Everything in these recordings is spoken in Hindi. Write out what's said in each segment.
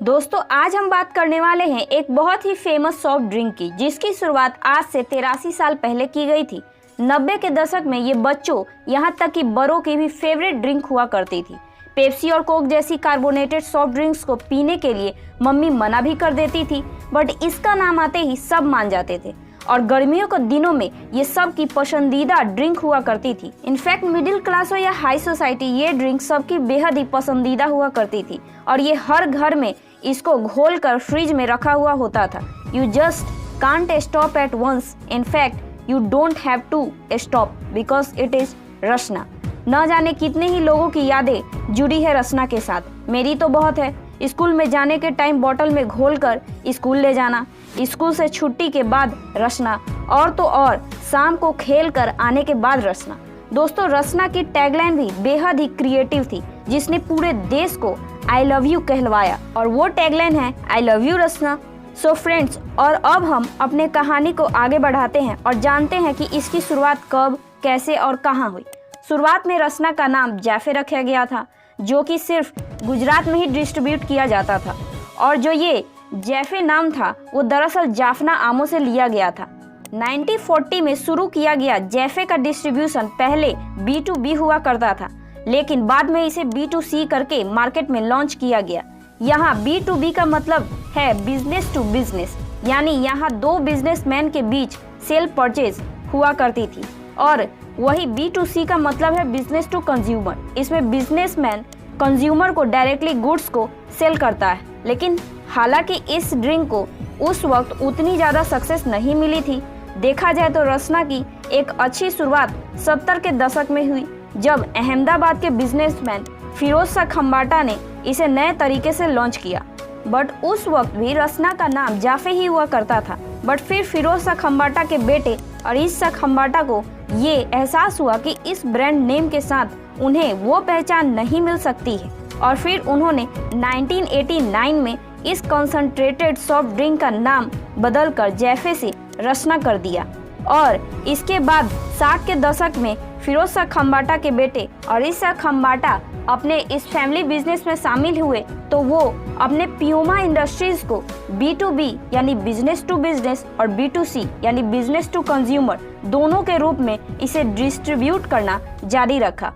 दोस्तों आज हम बात करने वाले हैं एक बहुत ही फेमस सॉफ्ट ड्रिंक की, जिसकी शुरुआत आज से 83 साल पहले की गई थी। 90 के दशक में ये बच्चों यहाँ तक कि बड़ों की भी फेवरेट ड्रिंक हुआ करती थी। पेप्सी और कोक जैसी कार्बोनेटेड सॉफ्ट ड्रिंक्स को पीने के लिए मम्मी मना भी कर देती थी, बट इसका नाम आते ही सब मान जाते थे और गर्मियों के दिनों में ये सब की पसंदीदा ड्रिंक हुआ करती थी। इनफैक्ट मिडिल क्लास हो या हाई सोसाइटी, ये ड्रिंक सबकी बेहद ही पसंदीदा हुआ करती थी और ये हर घर में इसको घोल कर फ्रिज में रखा हुआ होता था। You just can't stop at once, in fact you don't have to stop because it is Rasna. न जाने कितने ही लोगों की यादें जुड़ी है रसना के साथ, मेरी तो बहुत है। स्कूल में जाने के टाइम बोतल में घोल कर स्कूल ले जाना, स्कूल से छुट्टी के बाद रसना, और तो और शाम को खेल कर आने के बाद रसना। दोस्तों रसना की टैगलाइन भी बेहद ही क्रिएटिव थी, जिसने पूरे देश को आई लव यू कहलवाया, और वो टैगलाइन है I love you Rasna. So friends, और अब हम अपने कहानी को आगे बढ़ाते हैं और जानते हैं कि इसकी शुरुआत कब, कैसे और कहाँ हुई। शुरुआत में रसना का नाम जैफे रखा गया था, जो कि सिर्फ गुजरात में ही डिस्ट्रीब्यूट किया जाता था, और जो ये जैफे नाम था वो दरअसल जाफना आमों से लिया गया था। 1940 में शुरू किया गया जैफे का डिस्ट्रीब्यूशन पहले B2B हुआ करता था, लेकिन बाद में इसे B2C करके मार्केट में लॉन्च किया गया। यहाँ B2B का मतलब है बिजनेस टू बिजनेस, यानी यहाँ दो बिजनेसमैन के बीच सेल परचेज हुआ करती थी, और वही B2C का मतलब है बिजनेस टू कंज्यूमर। इसमें बिजनेसमैन कंज्यूमर को डायरेक्टली गुड्स को सेल करता है। लेकिन हालांकि इस ड्रिंक को उस वक्त उतनी ज़्यादा सक्सेस नहीं मिली थी। देखा जाए तो रसना की एक अच्छी शुरुआत 70 के दशक में हुई, जब अहमदाबाद के बिजनेसमैन फिरोज शाह खम्बाटा ने इसे नए तरीके से लॉन्च किया। बट उस वक्त भी रसना का नाम जाफे ही हुआ करता था। बट फिर फिरोज शाह खम्बाटा के बेटे अरीश शाह खम्बाटा को ये एहसास हुआ कि इस ब्रांड नेम के साथ उन्हें वो पहचान नहीं मिल सकती है, और फिर उन्होंने 1989 में इस कंसंट्रेटेड सॉफ्ट ड्रिंक का नाम बदलकर जैफे से रसना कर दिया। और इसके बाद 60 के दशक में फिरोज शाह खम्बाटा के बेटे अरीश शाह खम्बाटा अपने इस फैमिली बिजनेस में शामिल हुए, तो वो अपने प्यूमा इंडस्ट्रीज को B2B यानी बिजनेस टू बिजनेस और B2C यानी बिजनेस टू कंज्यूमर दोनों के रूप में इसे डिस्ट्रीब्यूट करना जारी रखा।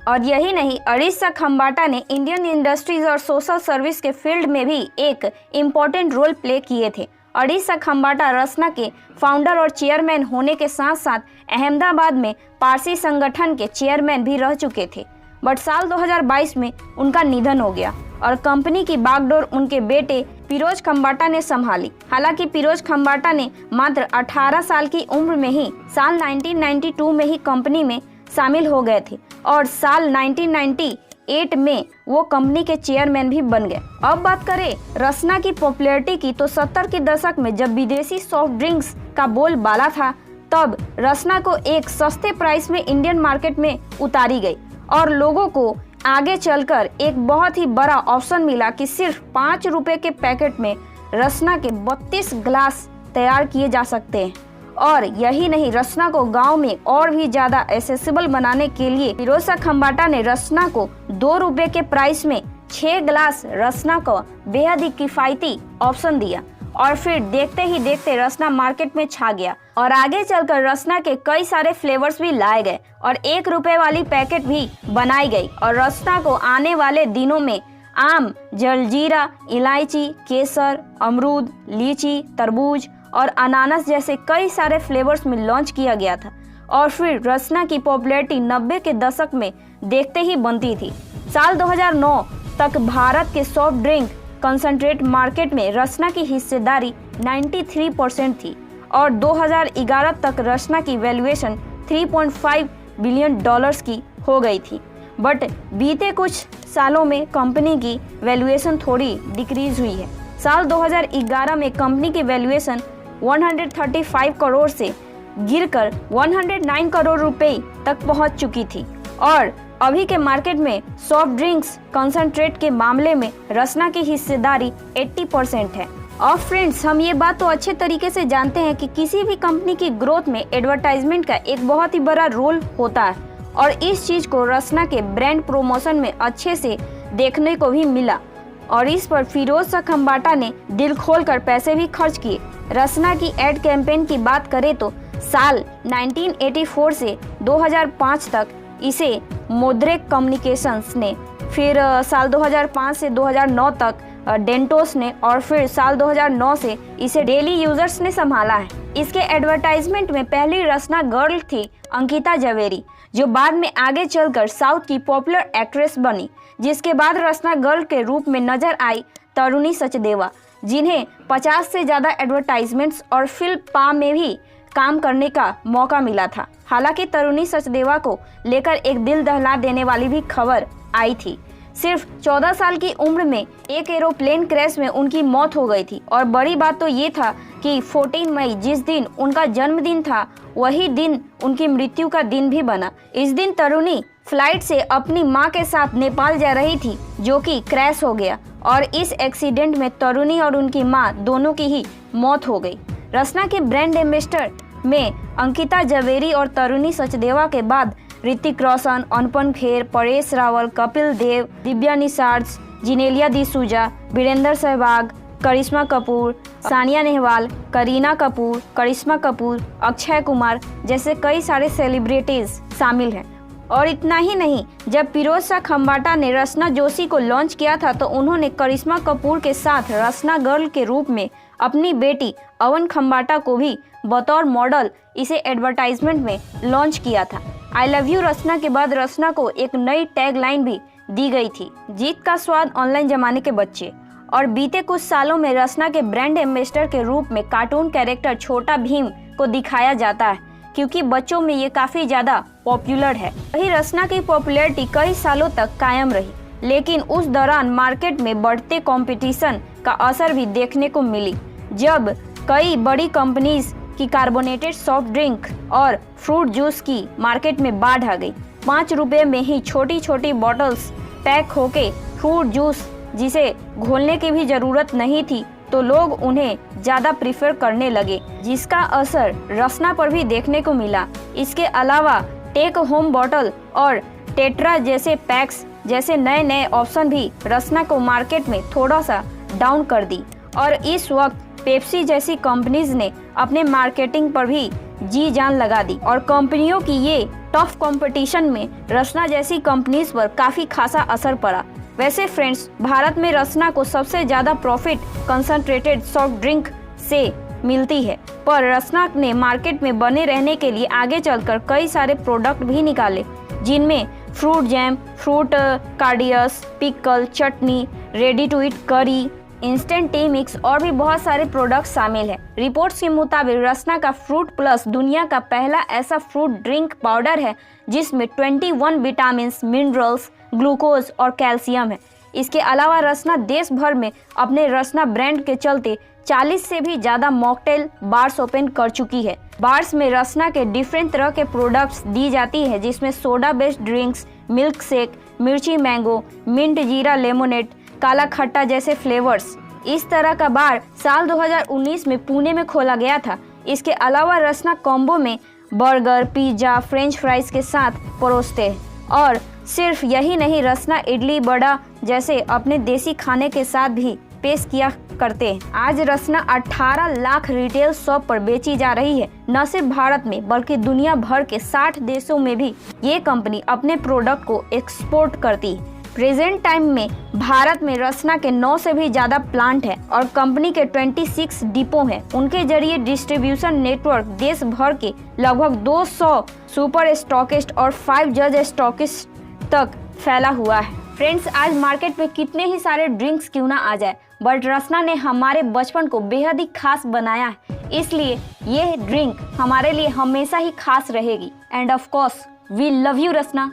और यही नहीं, अरीश शाह खम्बाटा ने इंडियन इंडस्ट्रीज और सोशल सर्विस के फील्ड में भी एक इम्पॉर्टेंट रोल प्ले किए थे। अरीश शाह खम्बाटा रसना के फाउंडर और चेयरमैन होने के साथ साथ अहमदाबाद में पारसी संगठन के चेयरमैन भी रह चुके थे। बट साल 2022 में उनका निधन हो गया और कंपनी की बागडोर उनके बेटे फिरोज खम्बाटा ने संभाली। हालांकि फिरोज खम्बाटा ने मात्र 18 साल की उम्र में ही साल 1992 में ही कंपनी में शामिल हो गए थे, और साल 1998 में वो कंपनी के चेयरमैन भी बन गए। अब बात करें रसना की पॉपुलैरिटी की, तो 70 के दशक में जब विदेशी सॉफ्ट ड्रिंक्स का बोलबाला था, तब रसना को एक सस्ते प्राइस में इंडियन मार्केट में उतारी गई, और लोगों को आगे चलकर एक बहुत ही बड़ा ऑप्शन मिला कि सिर्फ 5 रुपए के पैकेट में रसना के 32 ग्लास तैयार किए जा सकते हैं। और यही नहीं, रसना को गांव में और भी ज़्यादा एक्सेसिबल बनाने के लिए फिरोज शाह खम्बाटा ने रसना को 2 रुपए के प्राइस में 6 ग्लास रसना को बेहद ही किफ़ायती ऑप्शन दिया, और फिर देखते ही देखते रसना मार्केट में छा गया, और आगे चलकर रसना के कई सारे फ्लेवर्स भी लाए गए और 1 रुपए वाली पैकेट भी बनाई गई। और रसना को आने वाले दिनों में आम, जलजीरा, इलायची, केसर, अमरूद, लीची, तरबूज और अनानास जैसे कई सारे फ्लेवर्स में लॉन्च किया गया था। और फिर रसना की पॉपुलैरिटी 90 के दशक में देखते ही बनती थी। साल 2009 तक भारत के सॉफ्ट ड्रिंक कंसंट्रेट मार्केट में रसना की हिस्सेदारी 93% थी, और 2011 तक रसना की वैल्यूएशन $3.5 बिलियन की हो गई थी। बट बीते कुछ सालों में कंपनी की वैल्यूएशन थोड़ी डिक्रीज हुई है। साल 2011 में कंपनी की वैल्यूएशन 135 करोड़ से गिरकर 109 करोड़ रुपए तक पहुंच चुकी थी, और अभी के मार्केट में सॉफ्ट ड्रिंक्स कंसंट्रेट के मामले में रसना की हिस्सेदारी 80% है। और फ्रेंड्स, हम ये बात तो अच्छे तरीके से जानते हैं कि किसी भी कंपनी की ग्रोथ में एडवर्टाइजमेंट का एक बहुत ही बड़ा रोल होता है, और इस चीज़ को रसना के ब्रांड प्रमोशन में अच्छे से देखने को भी मिला। और इस पर फिरोज शाह खम्बाटा ने दिल खोलकर पैसे भी खर्च किए। रसना की एड कैंपेन की बात करें तो साल 1984 से 2005 तक इसे मोद्रेक कम्युनिकेशंस ने, फिर साल 2005 से 2009 तक डेंटोस ने और फिर साल 2009 से इसे डेली यूजर्स ने संभाला है। इसके एडवर्टाइजमेंट में पहली रसना गर्ल थी अंकिता जवेरी, जो बाद में आगे चलकर साउथ की पॉपुलर एक्ट्रेस बनी, जिसके बाद रसना गर्ल के रूप में नजर आई तरुणी सचदेवा, जिन्हें 50 से ज़्यादा एडवर्टाइजमेंट्स और फिल्म पा में भी काम करने का मौका मिला था। हालांकि तरुणी सचदेवा को लेकर एक दिल दहला देने वाली भी खबर आई थी। सिर्फ 14 साल की उम्र में एक एरोप्लेन क्रैश में उनकी मौत हो गई थी और बड़ी बात तो ये था कि 14 मई जिस दिन उनका जन्मदिन था वही दिन उनकी मृत्यु का दिन भी बना। इस दिन तरुणी फ्लाइट से अपनी मां के साथ नेपाल जा रही थी, जो कि क्रैश हो गया और इस एक्सीडेंट में तरुणी और उनकी मां दोनों की ही मौत हो गई। रसना के ब्रांड एम्बेसडर में अंकिता जवेरी और तरुणी सचदेवा के बाद ऋतिक रोशन, अनुपम खेर, परेश रावल, कपिल देव, दिव्या निषाद, जिनेलिया डिसूजा, वीरेंद्र सहवाग, करिश्मा कपूर, सानिया नेहवाल, करीना कपूर, करिश्मा कपूर, अक्षय कुमार जैसे कई सारे सेलिब्रिटीज शामिल हैं। और इतना ही नहीं, जब फिरोज शाह खम्बाटा ने रसना जोशी को लॉन्च किया था तो उन्होंने करिश्मा कपूर के साथ रसना गर्ल के रूप में अपनी बेटी अवन खम्बाटा को भी बतौर मॉडल इसे एडवर्टाइजमेंट में लॉन्च किया था। आई लव यू रसना के बाद रसना को एक नई टैगलाइन भी दी गई थी, जीत का स्वाद ऑनलाइन जमाने के बच्चे। और बीते कुछ सालों में रसना के ब्रांड एम्बेसडर के रूप में कार्टून कैरेक्टर छोटा भीम को दिखाया जाता है, क्योंकि बच्चों में ये काफी ज्यादा पॉपुलर है। वही रसना की पॉपुलैरिटी कई सालों तक कायम रही, लेकिन उस दौरान मार्केट में बढ़ते कंपटीशन का असर भी देखने को मिली, जब कई बड़ी कंपनीज की कार्बोनेटेड सॉफ्ट ड्रिंक और फ्रूट जूस की मार्केट में बाढ़ आ गई। 5 रुपए में ही छोटी छोटी बॉटल्स पैक होके फ्रूट जूस, जिसे घोलने की भी जरूरत नहीं थी, तो लोग उन्हें ज़्यादा प्रीफर करने लगे, जिसका असर रसना पर भी देखने को मिला। इसके अलावा टेक होम बॉटल और टेट्रा जैसे पैक्स जैसे नए नए ऑप्शन भी रसना को मार्केट में थोड़ा सा डाउन कर दी। और इस वक्त पेप्सी जैसी कंपनीज ने अपने मार्केटिंग पर भी जी जान लगा दी और कंपनियों की ये टफ कंपटीशन में रसना जैसी कंपनीज पर काफ़ी खासा असर पड़ा। वैसे फ्रेंड्स, भारत में रसना को सबसे ज़्यादा प्रॉफिट कंसंट्रेटेड सॉफ्ट ड्रिंक से मिलती है, पर रसना ने मार्केट में बने रहने के लिए आगे चलकर कई सारे प्रोडक्ट भी निकाले, जिनमें fruit jam, fruit cordials, pickle, chutney, ready to eat curry, instant T mix और भी बहुत सारे प्रोडक्ट्स शामिल हैं। रिपोर्ट्स के मुताबिक रसना का फ्रूट प्लस दुनिया का पहला ऐसा फ्रूट ड्रिंक पाउडर है जिसमें 21 विटामिन, मिनरल्स, ग्लूकोज और कैल्शियम है। इसके अलावा रसना देश भर में अपने रसना ब्रांड के चलते 40 से भी ज़्यादा मॉकटेल बार्स ओपन कर चुकी है। बार्स में रसना के डिफरेंट तरह के प्रोडक्ट्स दी जाती है, जिसमें soda based drinks, milk shake, मिर्ची मैंगो, मिंट जीरा लेमोनेड, काला खट्टा जैसे फ्लेवर्स। इस तरह का बार साल 2019 में पुणे में खोला गया था। इसके अलावा रसना कॉम्बो में बर्गर, पिज्ज़ा, फ्रेंच फ्राइज के साथ परोसते हैं। और सिर्फ यही नहीं, रसना इडली बड़ा जैसे अपने देसी खाने के साथ भी पेश किया करते हैं। आज रसना 18 लाख रिटेल शॉप पर बेची जा रही है। न सिर्फ भारत में बल्कि दुनिया भर के 60 देशों में भी ये कंपनी अपने प्रोडक्ट को एक्सपोर्ट करती है। प्रेजेंट टाइम में भारत में रसना के 9 से भी ज़्यादा प्लांट है और कंपनी के 26 डिपो हैं। उनके जरिए डिस्ट्रीब्यूशन नेटवर्क देश भर के लगभग 200 सुपर स्टॉकिस्ट और 5 जज स्टॉकिस्ट तक फैला हुआ है। फ्रेंड्स, आज मार्केट में कितने ही सारे ड्रिंक्स क्यों ना आ जाए, बट रसना ने हमारे बचपन को बेहद ही खास बनाया है, इसलिए ये ड्रिंक हमारे लिए हमेशा ही खास रहेगी। And of course we love you Rasna.